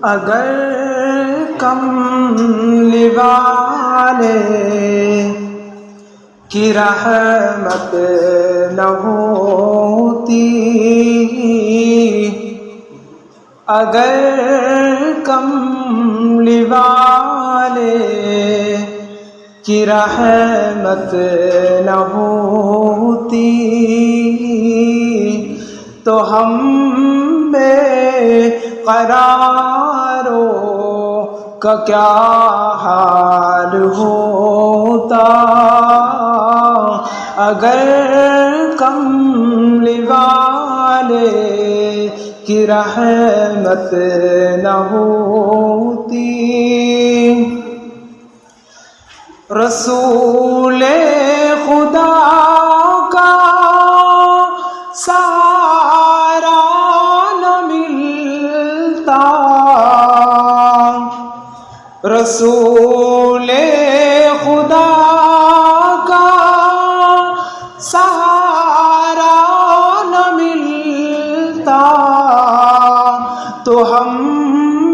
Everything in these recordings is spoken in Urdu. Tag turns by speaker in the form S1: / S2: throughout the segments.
S1: اگر کملی والے کی رحمت نہ ہوتی، اگر کملی والے کی رحمت نہ ہوتی تو ہم بے قراروں کا کیا حال ہوتا۔ اگر کملی والے کی رحمت نہ ہوتی، رسول خدا کا سہارا نہ ملتا، رسول خدا کا سہارا نہ ملتا تو ہم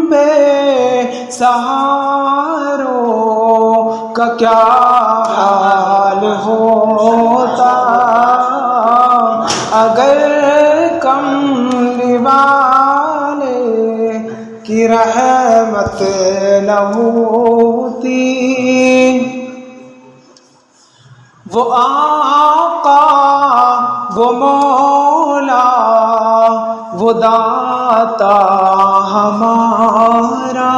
S1: بے سہاروں کا کیا حال ہوتا۔ اگر کملی والے کی رحمت نہ ہوتی، وہ آقا وہ مولا وہ داتا ہمارا،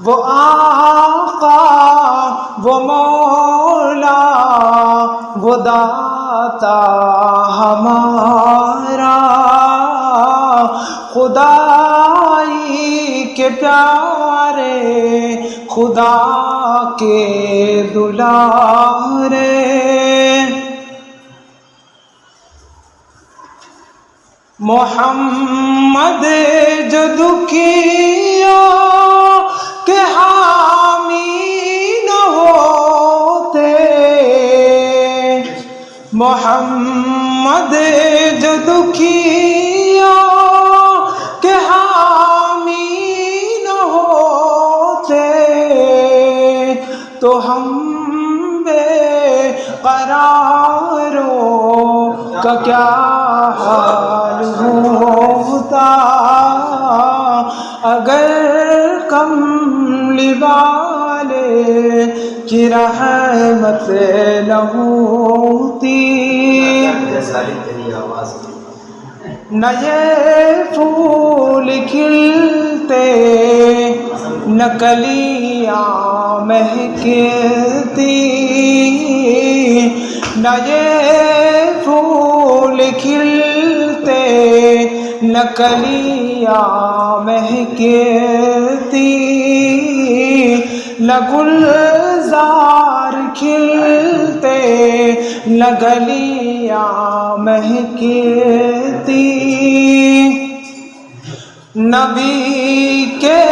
S1: وہ آقا وہ مولا وہ داتا ہمارا، خدائی کے پیارے خدا کے دلارے، محمد جو دکھیوں کے حامی نہ ہوتے، محمد جو دکھیوں کے حامی نہ ہوتے تو ہم بے قراروں کا کیا حال ہوتا۔ اگر کملی والے کی رحمت نہ ہوتی، نہ یہ پھول کھلتے نہ کلیاں مہکتی، نہ یہ پھول کھلتے نہ کلیاں مہکتی، نہ گلزار کھلتے نہ گلیاں مہکتی، نبی کے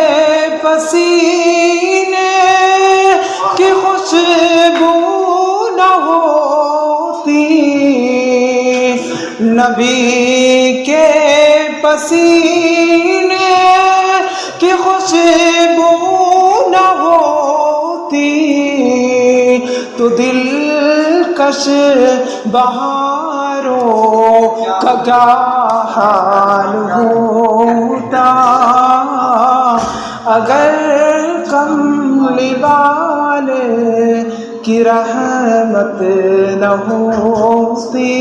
S1: پسینے کی خوشبو نہ ہوتی، نبی کے پسینے کی خوشبو نہ ہوتی تو دلکش بہاروں کا کیا حال ہوتا۔ اگر کملی والے کی رحمت نہ ہوتی،